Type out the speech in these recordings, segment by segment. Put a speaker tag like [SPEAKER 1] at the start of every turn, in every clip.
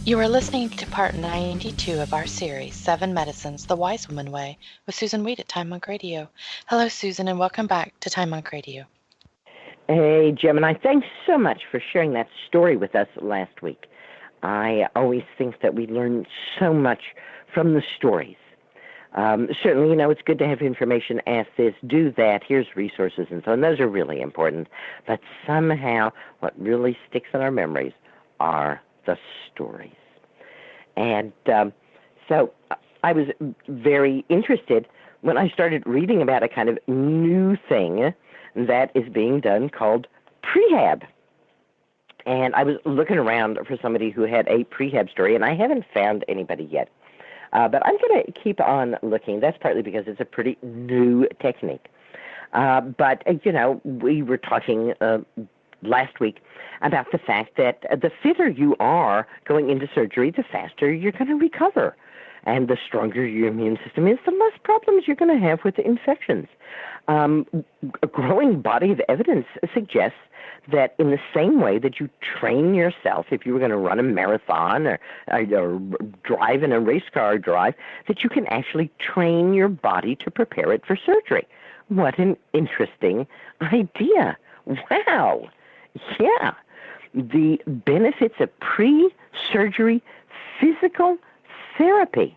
[SPEAKER 1] You are listening to part 92 of our series, 7 Medicines, The Wise Woman Way, with Susan Weed at Time Monk Radio. Hello, Susan, and welcome back to Time Monk Radio.
[SPEAKER 2] Hey, Gemini, thanks so much for sharing that story with us last week. I always think that we learn so much from the stories. Certainly, it's good to have information, ask this, do that, here's resources, and so on. Those are really important. But somehow, what really sticks in our memories are the stories. And so I was very interested when I started reading about a kind of new thing that is being done called prehab. And I was looking around for somebody who had a prehab story, and I haven't found anybody yet. But I'm going to keep on looking. That's partly because it's a pretty new technique. But we were talking last week about the fact that the fitter you are going into surgery, the faster you're going to recover. And the stronger your immune system is, the less problems you're going to have with the infections. A growing body of evidence suggests that in the same way that you train yourself, if you were going to run a marathon or drive in a race car drive, that you can actually train your body to prepare it for surgery. What an interesting idea. Wow. Yeah. The benefits of pre-surgery physical therapy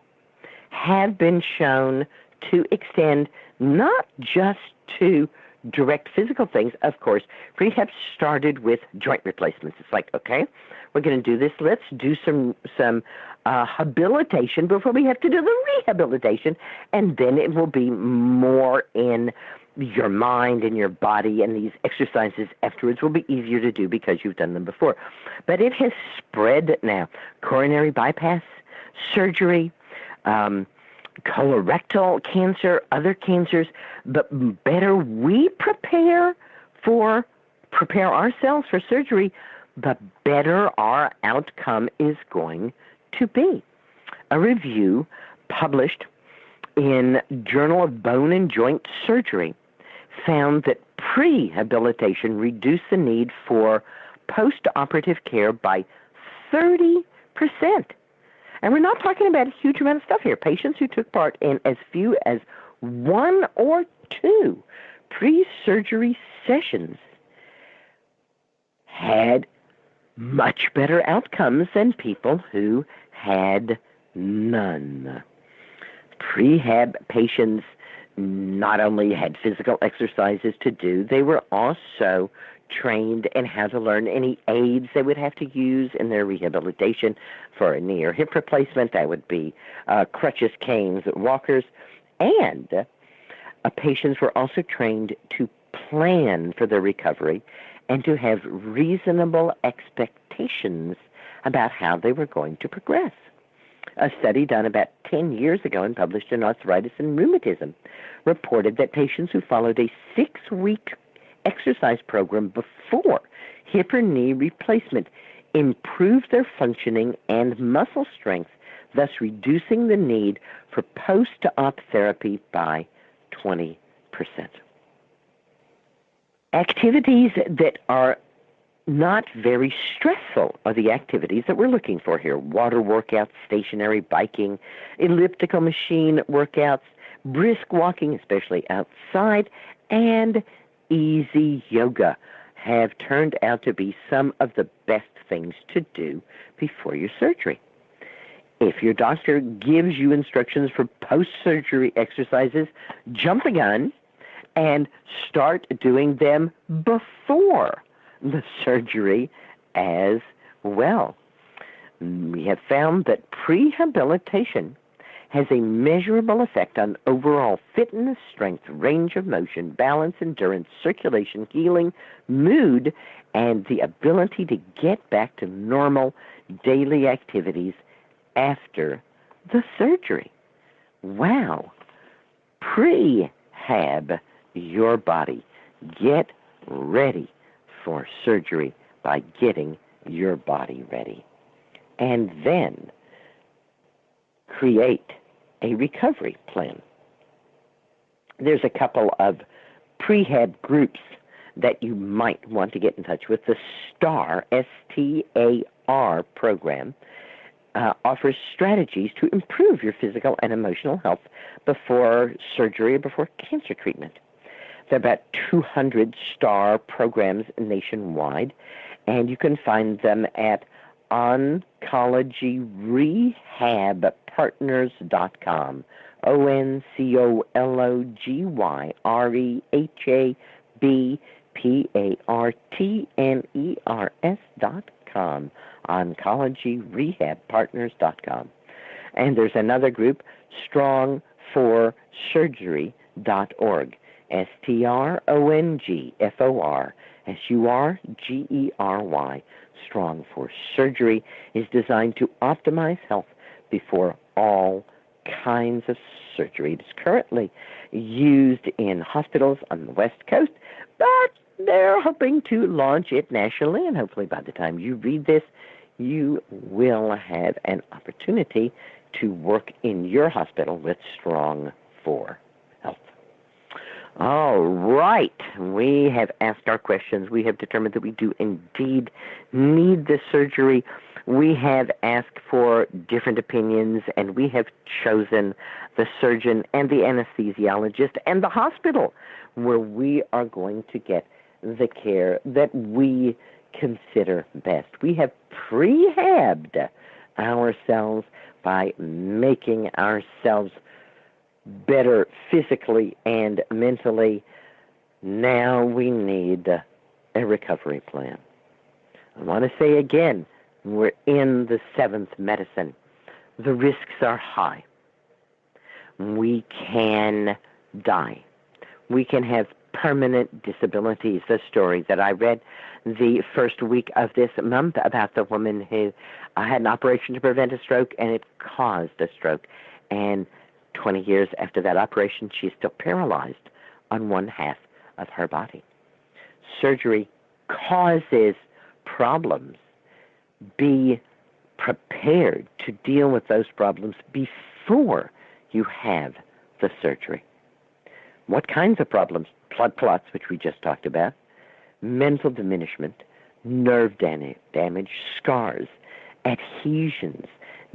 [SPEAKER 2] have been shown to extend not just to direct physical things. Of course, prehab started with joint replacements. It's like, okay, we're going to do this. Let's do some habilitation before we have to do the rehabilitation, and then it will be more in your mind and your body, and these exercises afterwards will be easier to do because you've done them before. But it has spread now. Coronary bypass surgery, colorectal cancer, other cancers, but better we prepare ourselves for surgery, the better our outcome is going to be. A review published in Journal of Bone and Joint Surgery found that prehabilitation reduced the need for post-operative care by 30%. And we're not talking about a huge amount of stuff here. Patients who took part in as few as 1 or 2 pre-surgery sessions had much better outcomes than people who had none. Prehab patients not only had physical exercises to do, they were also trained in how to learn any aids they would have to use in their rehabilitation for a knee or hip replacement. That would be crutches, canes, walkers. And patients were also trained to plan for their recovery and to have reasonable expectations about how they were going to progress. A study done about 10 years ago and published in Arthritis and Rheumatism reported that patients who followed a 6-week exercise program before hip or knee replacement improved their functioning and muscle strength, thus reducing the need for post-op therapy by 20%. Activities that are not very stressful are the activities that we're looking for here. Water workouts, stationary biking, elliptical machine workouts, brisk walking, especially outside, and easy yoga have turned out to be some of the best things to do before your surgery. If your doctor gives you instructions for post-surgery exercises, jump the gun and start doing them before the surgery as well. We have found that prehabilitation has a measurable effect on overall fitness, strength, range of motion, balance, endurance, circulation, healing, mood, and the ability to get back to normal daily activities after the surgery. Wow. Prehab your body. Get ready for surgery by getting your body ready. And then create a recovery plan. There's a couple of prehab groups that you might want to get in touch with. The STAR, S-T-A-R program, offers strategies to improve your physical and emotional health before surgery or before cancer treatment. There are about 200 star programs nationwide, and you can find them at oncologyrehabpartners.com. oncologyrehabpartners.com. oncologyrehabpartners.com. And there's another group, strongforsurgery.org. STRONGFORSURGERY. Strong for Surgery is designed to optimize health before all kinds of surgery. It is currently used in hospitals on the West Coast, but they're hoping to launch it nationally, and hopefully by the time you read this, you will have an opportunity to work in your hospital with Strong for Health. All right. We have asked our questions. We have determined that we do indeed need this surgery. We have asked for different opinions, and we have chosen the surgeon and the anesthesiologist and the hospital where we are going to get the care that we consider best. We have prehabbed ourselves by making ourselves better physically and mentally. Now we need a recovery plan. I want to say again, we're in the seventh medicine. The risks are high. We can die. We can have permanent disabilities. The story that I read the first week of this month about the woman who had an operation to prevent a stroke, and it caused a stroke. And 20 years after that operation, she's still paralyzed on one half of her body. Surgery causes problems. Be prepared to deal with those problems before you have the surgery. What kinds of problems? Blood clots, which we just talked about, mental diminishment, nerve damage, scars, adhesions,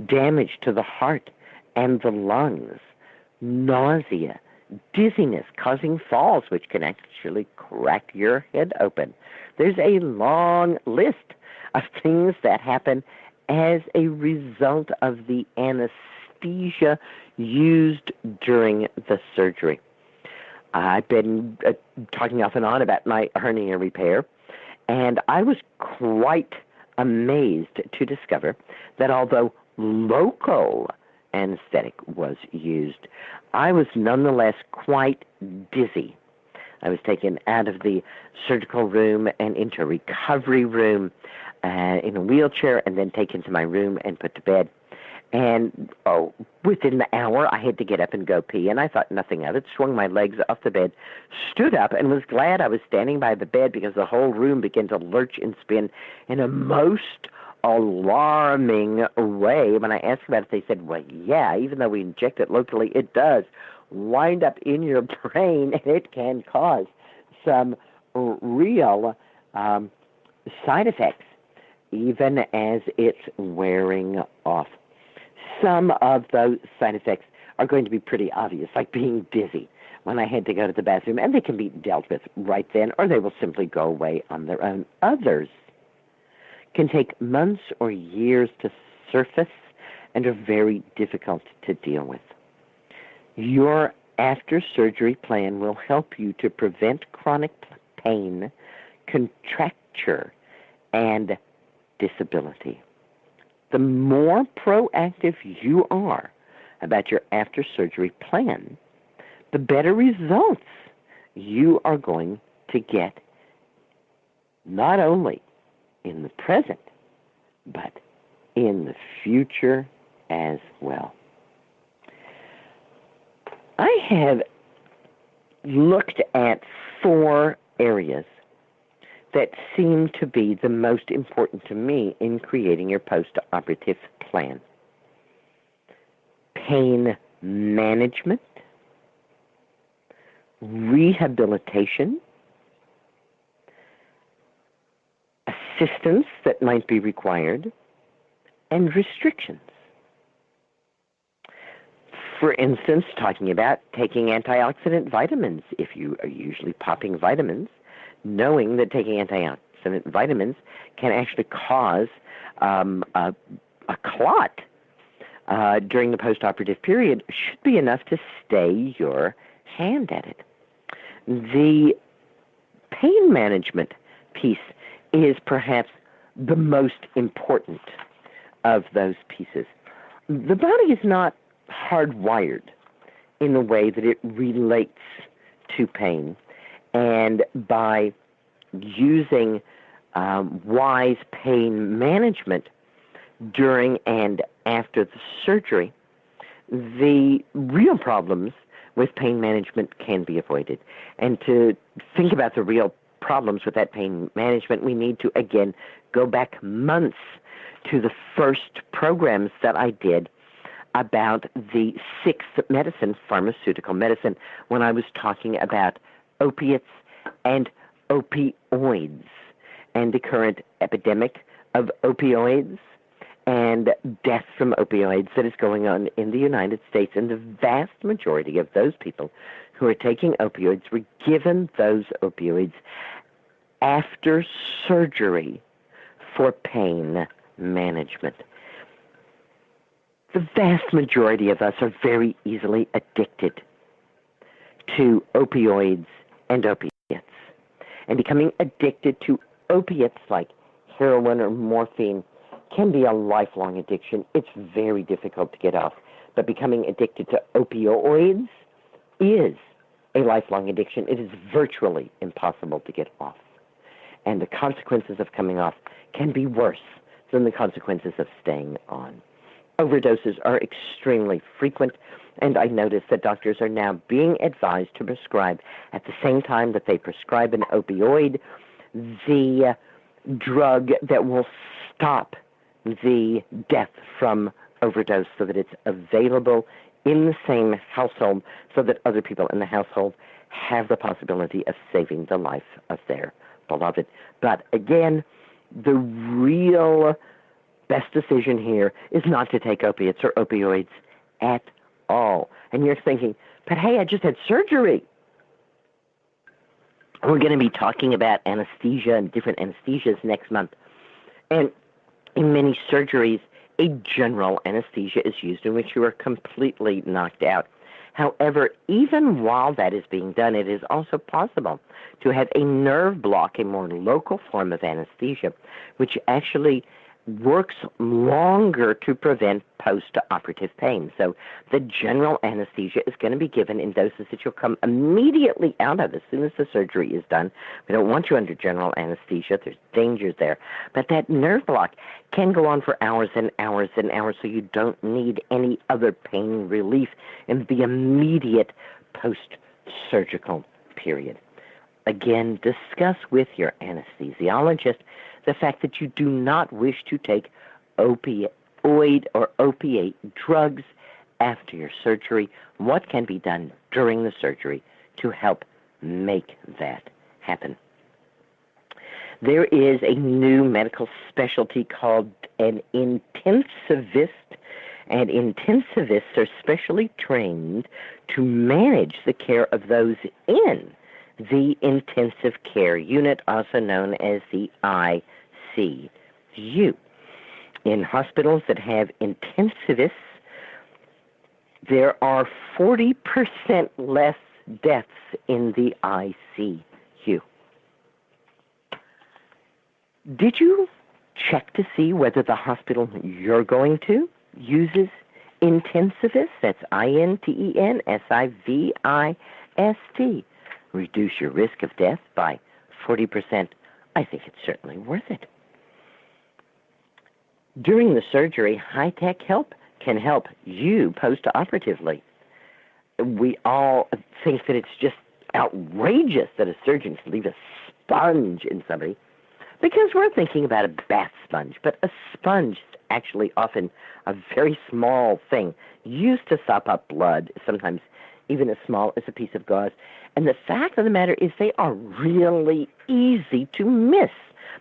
[SPEAKER 2] damage to the heart and the lungs, nausea, dizziness causing falls, which can actually crack your head open. There's a long list of things that happen as a result of the anesthesia used during the surgery. I've been talking off and on about my hernia repair, and I was quite amazed to discover that although local anesthetic was used, I was nonetheless quite dizzy. I was taken out of the surgical room and into a recovery room in a wheelchair, and then taken to my room and put to bed. And within the hour, I had to get up and go pee, and I thought nothing of it, swung my legs off the bed, stood up, and was glad I was standing by the bed because the whole room began to lurch and spin in a most alarming way. When I asked about it, they said, well, yeah, even though we inject it locally, it does wind up in your brain, and it can cause some real side effects, even as it's wearing off. Some of those side effects are going to be pretty obvious, like being dizzy when I had to go to the bathroom, and they can be dealt with right then, or they will simply go away on their own. Others can take months or years to surface and are very difficult to deal with. Your after-surgery plan will help you to prevent chronic pain, contracture, and disability. The more proactive you are about your after-surgery plan, the better results you are going to get, not only in the present, but in the future as well. I have looked at 4 areas that seem to be the most important to me in creating your post-operative plan. Pain management, rehabilitation, assistance that might be required, and restrictions. For instance, talking about taking antioxidant vitamins. If you are usually popping vitamins, knowing that taking antioxidant vitamins can actually cause a clot during the postoperative period should be enough to stay your hand at it. The pain management piece is perhaps the most important of those pieces. The body is not hardwired in the way that it relates to pain, and by using wise pain management during and after the surgery, the real problems with pain management can be avoided. And to think about the real problems with that pain management, we need to, again, go back months to the first programs that I did about the sixth medicine, pharmaceutical medicine, when I was talking about opiates and opioids and the current epidemic of opioids and death from opioids that is going on in the United States. And the vast majority of those people who are taking opioids were given those opioids after surgery for pain management. The vast majority of us are very easily addicted to opioids and opiates. And becoming addicted to opiates like heroin or morphine can be a lifelong addiction. It's very difficult to get off. But becoming addicted to opioids is a lifelong addiction. It is virtually impossible to get off. And the consequences of coming off can be worse than the consequences of staying on. Overdoses are extremely frequent, and I notice that doctors are now being advised to prescribe, at the same time that they prescribe an opioid, the drug that will stop the death from overdose so that it's available in the same household so that other people in the household have the possibility of saving the life of their beloved. But again, the real best decision here is not to take opiates or opioids at all. And you're thinking, but hey, I just had surgery. We're going to be talking about anesthesia and different anesthesias next month. And in many surgeries, a general anesthesia is used in which you are completely knocked out. However, even while that is being done, it is also possible to have a nerve block, a more local form of anesthesia, which actually works longer to prevent post-operative pain. So the general anesthesia is going to be given in doses that you'll come immediately out of as soon as the surgery is done. We don't want you under general anesthesia. There's dangers there. But that nerve block can go on for hours and hours and hours, so you don't need any other pain relief in the immediate post-surgical period. Again, discuss with your anesthesiologist the fact that you do not wish to take opioid or opiate drugs after your surgery. What can be done during the surgery to help make that happen? There is a new medical specialty called an intensivist, and intensivists are specially trained to manage the care of those in the intensive care unit, also known as the ICU. In hospitals that have intensivists, there are 40% less deaths in the ICU. Did you check to see whether the hospital you're going to uses intensivists? That's INTENSIVIST. Reduce your risk of death by 40%. I think it's certainly worth it. During the surgery, high-tech help can help you post-operatively. We all think that it's just outrageous that a surgeon can leave a sponge in somebody because we're thinking about a bath sponge, but a sponge is actually often a very small thing used to sop up blood, sometimes even as small as a piece of gauze. And the fact of the matter is they are really easy to miss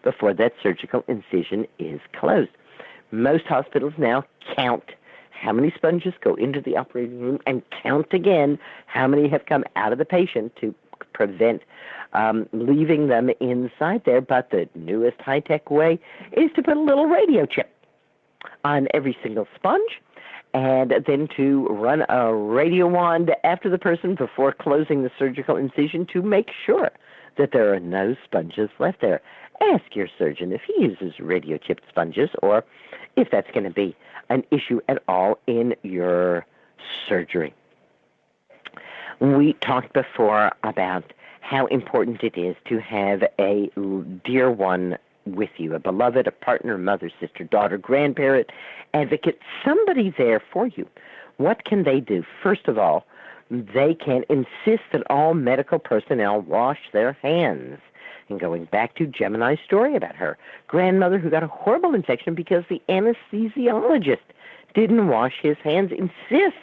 [SPEAKER 2] before that surgical incision is closed. Most hospitals now count how many sponges go into the operating room and count again how many have come out of the patient to prevent leaving them inside there. But the newest high-tech way is to put a little radio chip on every single sponge, and then to run a radio wand after the person before closing the surgical incision to make sure that there are no sponges left there. Ask your surgeon if he uses radio-chipped sponges or if that's going to be an issue at all in your surgery. We talked before about how important it is to have a dear one with you, a beloved, a partner, mother, sister, daughter, grandparent, advocate, somebody there for you. What can they do? First of all, they can insist that all medical personnel wash their hands. And going back to Gemini's story about her grandmother who got a horrible infection because the anesthesiologist didn't wash his hands, insist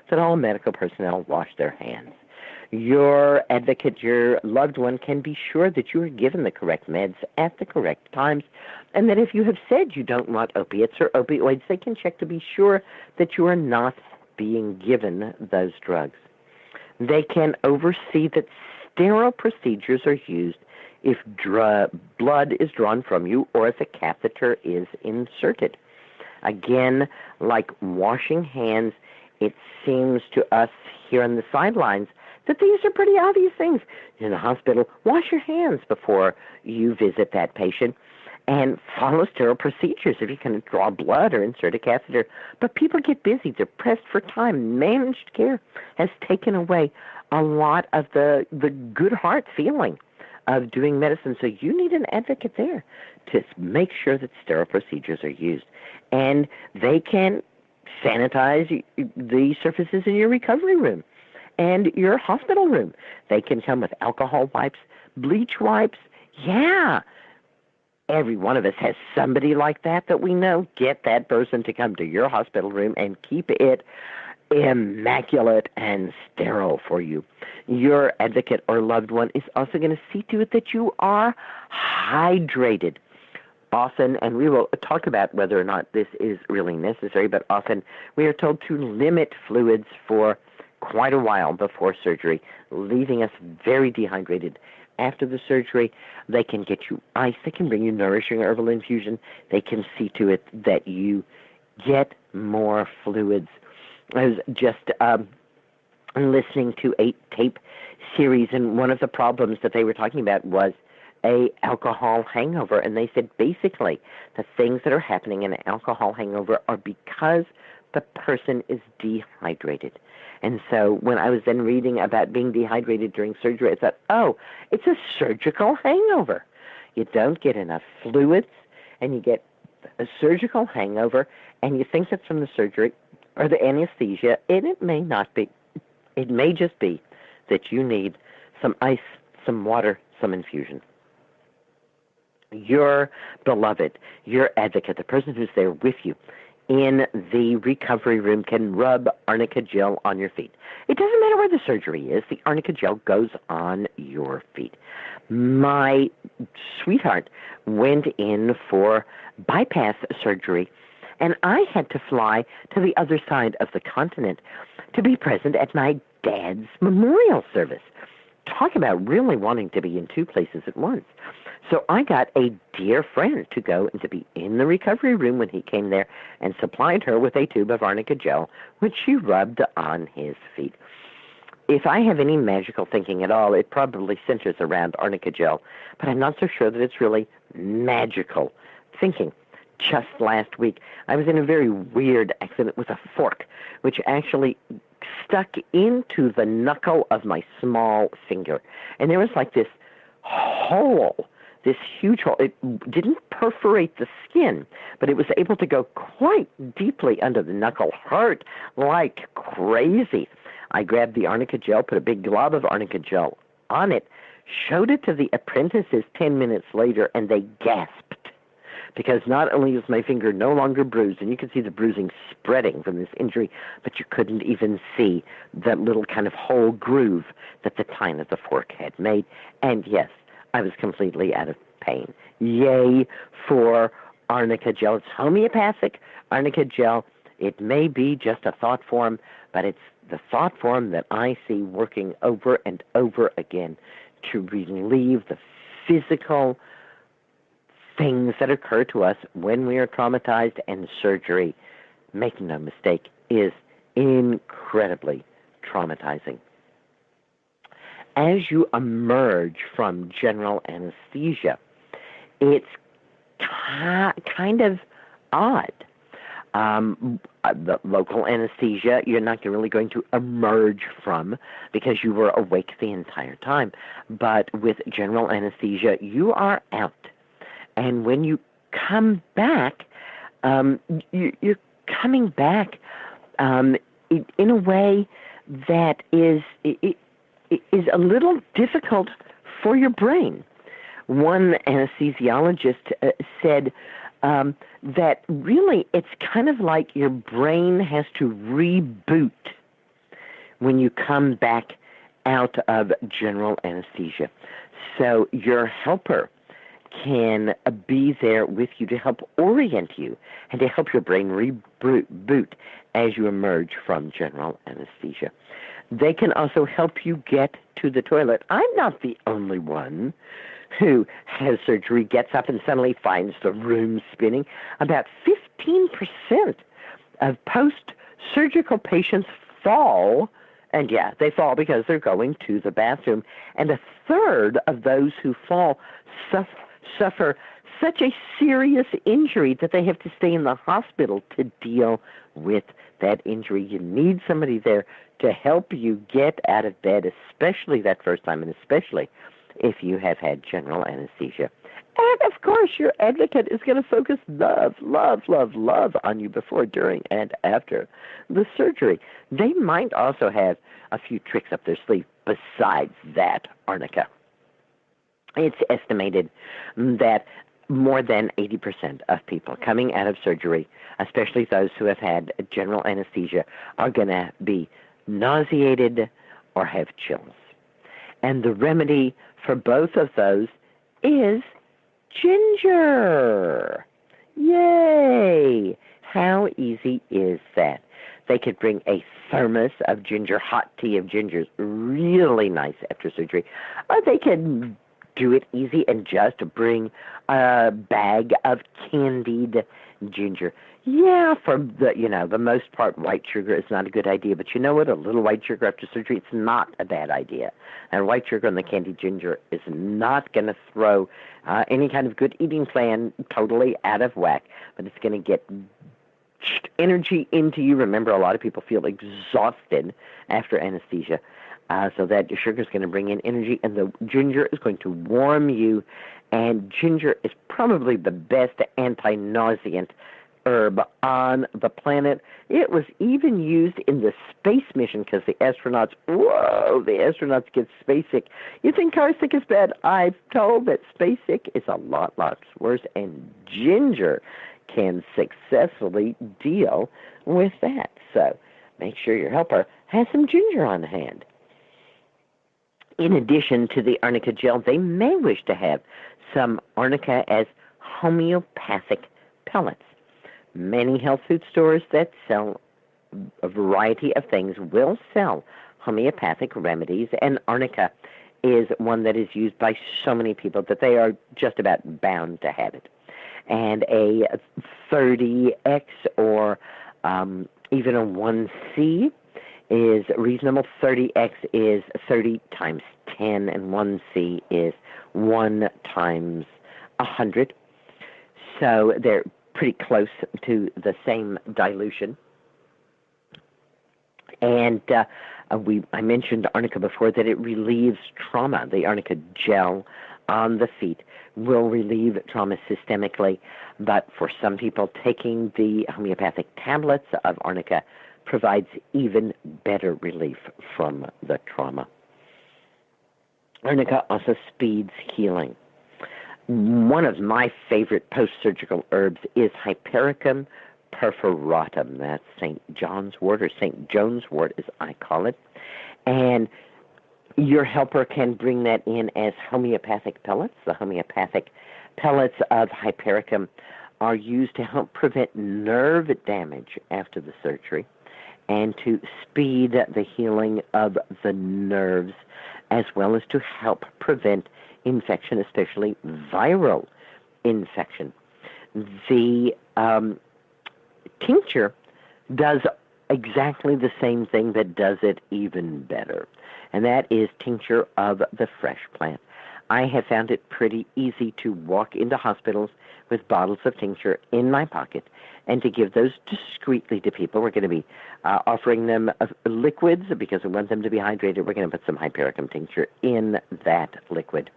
[SPEAKER 2] that all medical personnel wash their hands. Your advocate, your loved one, can be sure that you are given the correct meds at the correct times, and that if you have said you don't want opiates or opioids, they can check to be sure that you are not being given those drugs. They can oversee that sterile procedures are used if blood is drawn from you or if a catheter is inserted. Again, like washing hands, it seems to us here on the sidelines that these are pretty obvious things. In the hospital, wash your hands before you visit that patient and follow sterile procedures if you can draw blood or insert a catheter. But people get busy. They're pressed for time. Managed care has taken away a lot of the good heart feeling of doing medicine. So you need an advocate there to make sure that sterile procedures are used. And they can sanitize the surfaces in your recovery room and your hospital room. They can come with alcohol wipes, bleach wipes. Yeah, every one of us has somebody like that we know. Get that person to come to your hospital room and keep it immaculate and sterile for you. Your advocate or loved one is also going to see to it that you are hydrated. Often, and we will talk about whether or not this is really necessary, but often we are told to limit fluids for quite a while before surgery, leaving us very dehydrated. After the surgery, they can get you ice, they can bring you nourishing herbal infusion, they can see to it that you get more fluids. I was just listening to a tape series, and one of the problems that they were talking about was a alcohol hangover, and they said basically the things that are happening in an alcohol hangover are because the person is dehydrated. And so when I was then reading about being dehydrated during surgery, I thought, oh, it's a surgical hangover. You don't get enough fluids, and you get a surgical hangover, and you think that's from the surgery or the anesthesia, and it may not be. It may just be that you need some ice, some water, some infusion. Your beloved, your advocate, the person who's there with you in the recovery room can rub arnica gel on your feet. It doesn't matter where the surgery is. The arnica gel goes on your feet. My sweetheart went in for bypass surgery, and I had to fly to the other side of the continent to be present at my dad's memorial service. Talk about really wanting to be in two places at once. So I got a dear friend to go and to be in the recovery room when he came there and supplied her with a tube of arnica gel, which she rubbed on his feet. If I have any magical thinking at all, it probably centers around arnica gel, but I'm not so sure that it's really magical thinking. Just last week, I was in a very weird accident with a fork, which actually stuck into the knuckle of my small finger. And there was like this hole, this huge hole. It didn't perforate the skin, but it was able to go quite deeply under the knuckle. Hurt like crazy. I grabbed the arnica gel, put a big glob of arnica gel on it, showed it to the apprentices 10 minutes later, and they gasped. Because not only is my finger no longer bruised, and you can see the bruising spreading from this injury, but you couldn't even see that little kind of whole groove that the tine of the fork had made. And yes, I was completely out of pain. Yay for arnica gel. It's homeopathic arnica gel. It may be just a thought form, but it's the thought form that I see working over and over again to relieve the physical things that occur to us when we are traumatized, and surgery, make no mistake, is incredibly traumatizing. As you emerge from general anesthesia, it's kind of odd. The local anesthesia, you're not really going to emerge from because you were awake the entire time. But with general anesthesia, you are out. And when you come back, you're coming back in a way that is a little difficult for your brain. One anesthesiologist said that really it's kind of like your brain has to reboot when you come back out of general anesthesia. So your helper can be there with you to help orient you and to help your brain reboot as you emerge from general anesthesia. They can also help you get to the toilet. I'm not the only one who has surgery, gets up and suddenly finds the room spinning. About 15% of post-surgical patients fall, and yeah, they fall because they're going to the bathroom, and a third of those who fall suffer such a serious injury that they have to stay in the hospital to deal with that injury. You need somebody there to help you get out of bed, especially that first time, and especially if you have had general anesthesia. And, of course, your advocate is going to focus love on you before, during, and after the surgery. They might also have a few tricks up their sleeve besides that arnica. It's estimated that more than 80% of people coming out of surgery, especially those who have had general anesthesia, are going to be nauseated or have chills. And the remedy for both of those is ginger. Yay! How easy is that? They could bring a thermos of ginger, hot tea of ginger, really nice after surgery. Or they can do it easy and just bring a bag of candied ginger. Yeah, for the most part, white sugar is not a good idea. But you know what? A little white sugar after surgery, it's not a bad idea. And white sugar and the candied ginger is not going to throw any kind of good eating plan totally out of whack. But it's going to get energy into you. Remember, a lot of people feel exhausted after anesthesia. So that your sugar is going to bring in energy, and the ginger is going to warm you. And ginger is probably the best anti-nauseant herb on the planet. It was even used in the space mission because the astronauts get space sick. You think car sick is bad? I'm told that space sick is a lot worse, and ginger can successfully deal with that. So make sure your helper has some ginger on hand. In addition to the arnica gel, they may wish to have some arnica as homeopathic pellets. Many health food stores that sell a variety of things will sell homeopathic remedies, and arnica is one that is used by so many people that they are just about bound to have it. And a 30X or even a 1C is reasonable. 30X is 30 times 10, and 1C is 1 times 100. So they're pretty close to the same dilution. And I mentioned arnica before, that it relieves trauma. The arnica gel on the feet will relieve trauma systemically, but for some people, taking the homeopathic tablets of arnica provides even better relief from the trauma. Arnica also speeds healing. One of my favorite post-surgical herbs is Hypericum perforatum. That's St. John's wort, or St. John's wort as I call it. And your helper can bring that in as homeopathic pellets. The homeopathic pellets of Hypericum are used to help prevent nerve damage after the surgery and to speed the healing of the nerves, as well as to help prevent infection, especially viral infection. The tincture does exactly the same thing, but does it even better, and that is tincture of the fresh plant. I have found it pretty easy to walk into hospitals with bottles of tincture in my pocket and to give those discreetly to people. We're going to be offering them liquids because we want them to be hydrated. We're going to put some hypericum tincture in that liquid.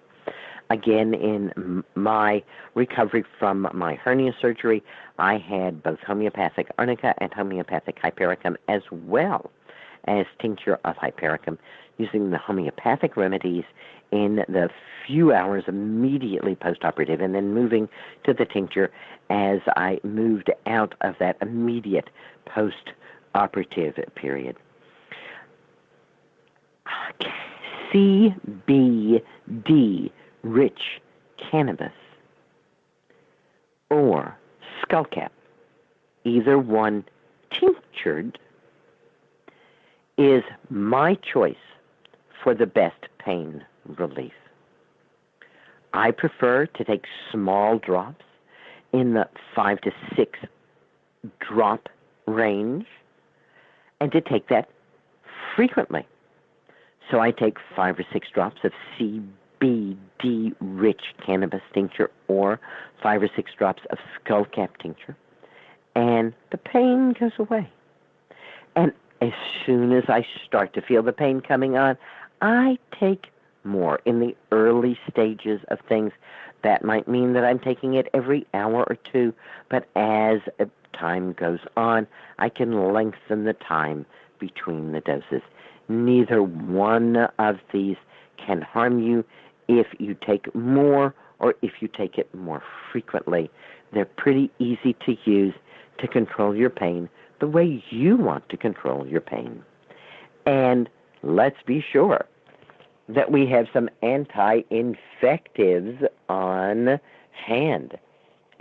[SPEAKER 2] Again, in my recovery from my hernia surgery, I had both homeopathic arnica and homeopathic hypericum, as well as tincture of hypericum, using the homeopathic remedies in the few hours immediately post-operative, and then moving to the tincture as I moved out of that immediate post-operative period. CBD-rich cannabis or skullcap, either one tinctured, is my choice for the best pain relief. I prefer to take small drops in the 5 to 6 drop range and to take that frequently. So I take 5 or 6 drops of CBD-rich cannabis tincture or 5 or 6 drops of skullcap tincture, and the pain goes away. And as soon as I start to feel the pain coming on, I take more. In the early stages of things, that might mean that I'm taking it every hour or two, but as time goes on, I can lengthen the time between the doses. Neither one of these can harm you if you take more or if you take it more frequently. They're pretty easy to use to control your pain the way you want to control your pain. And let's be sure that we have some anti-infectives on hand.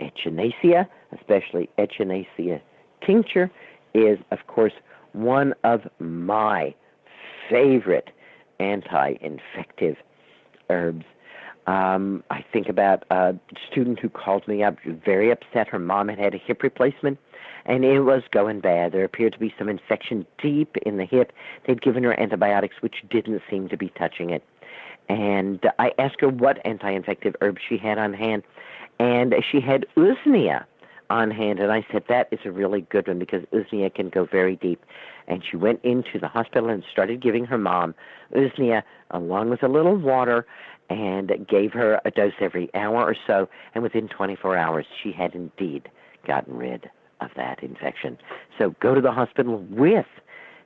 [SPEAKER 2] Echinacea, especially Echinacea tincture, is, of course, one of my favorite anti-infective herbs. I think about a student who called me up very upset. Her mom had a hip replacement, and it was going bad. There appeared to be some infection deep in the hip. They'd given her antibiotics, which didn't seem to be touching it. And I asked her what anti-infective herb she had on hand, and she had usnea on hand. And I said, that is a really good one because usnea can go very deep. And she went into the hospital and started giving her mom usnea along with a little water, and gave her a dose every hour or so, and within 24 hours she had indeed gotten rid of that infection. So go to the hospital with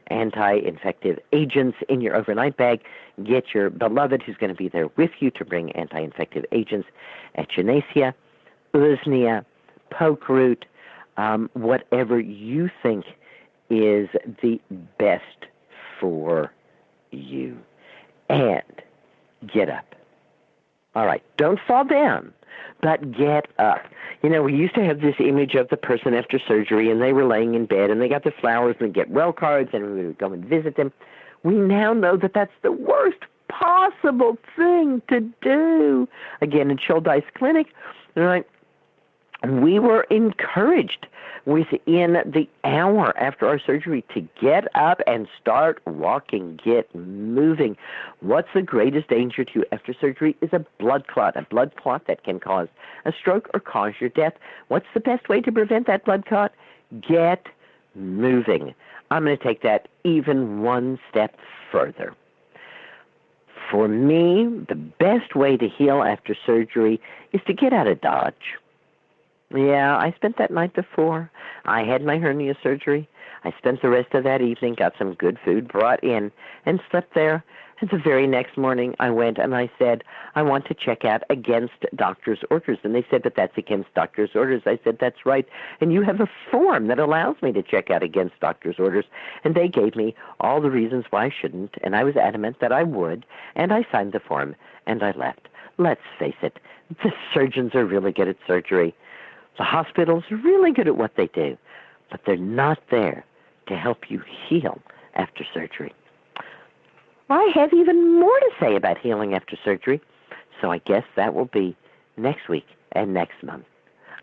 [SPEAKER 2] anti-infective agents in your overnight bag. Get your beloved who's going to be there with you to bring anti-infective agents, echinacea, usnea, poke root, whatever you think is the best for you. And get up. All right, don't fall down, but get up. You know, we used to have this image of the person after surgery, and they were laying in bed, and they got the flowers and the get well cards, and we would go and visit them. We now know that that's the worst possible thing to do. Again, in Schuldeis Clinic, right, we were encouraged within the hour after our surgery to get up and start walking, get moving. What's the greatest danger to you after surgery is a blood clot that can cause a stroke or cause your death. What's the best way to prevent that blood clot? Get moving. I'm going to take that even one step further. For me, the best way to heal after surgery is to get out of Dodge. Yeah, I spent that night before. I had my hernia surgery. I spent the rest of that evening, got some good food brought in, and slept there. And the very next morning, I went and I said, I want to check out against doctor's orders. And they said, but that's against doctor's orders. I said, that's right. And you have a form that allows me to check out against doctor's orders. And they gave me all the reasons why I shouldn't, and I was adamant that I would. And I signed the form, and I left. Let's face it, the surgeons are really good at surgery. The hospitals are really good at what they do, but they're not there to help you heal after surgery. I have even more to say about healing after surgery, so I guess that will be next week and next month.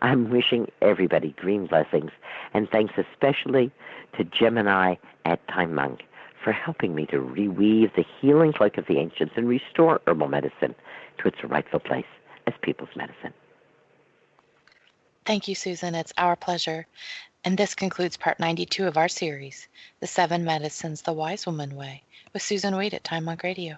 [SPEAKER 2] I'm wishing everybody green blessings, and thanks especially to Gemini at Time Monk for helping me to reweave the healing cloak of the ancients and restore herbal medicine to its rightful place as people's medicine.
[SPEAKER 1] Thank you, Susan. It's our pleasure. And this concludes part 92 of our series, The 7 Medicines the Wise Woman Way, with Susan Weed at Time Monk Radio.